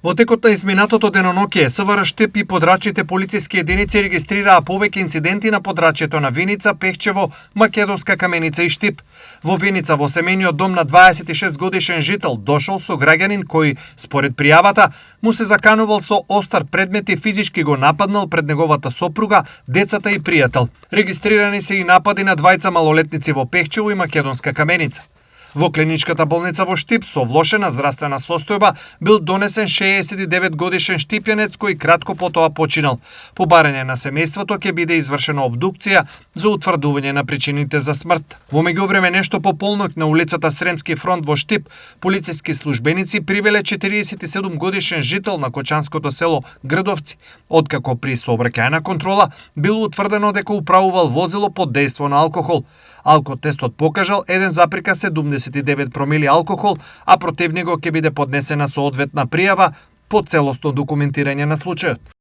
Во текот на изминатото деноноќе, СВР Штип и подрачните полициски единици регистрираа повеќе инциденти на подрачјето на Виница, Пехчево, Македонска Каменица и Штип. Во Виница, во семејниот дом на 26 годишен жител дошол со граѓанин кој, според пријавата, му се заканувал со остар предмет и физички го нападнал пред неговата сопруга, децата и пријател. Регистрирани се и напади на двајца малолетници во Пехчево и Македонска Каменица. Во клиничката болница во Штип со влошена здравствена состојба бил донесен 69 годишен штипјанец кој кратко потоа починал. По барање на семејството ќе биде извршена обдукција за утврдување на причините за смрт. Во меѓувреме нешто по полнок на улицата Сремски фронт во Штип, полициски службеници привеле 47 годишен жител на кочанското село Грдовци, откако при сообраќајна контрола било утврдено дека управувал возило под дејство на алкохол. Алкотестот покажал 1,79 промили алкохол, а против него ќе биде поднесена соодветна пријава по целосно документирање на случајот.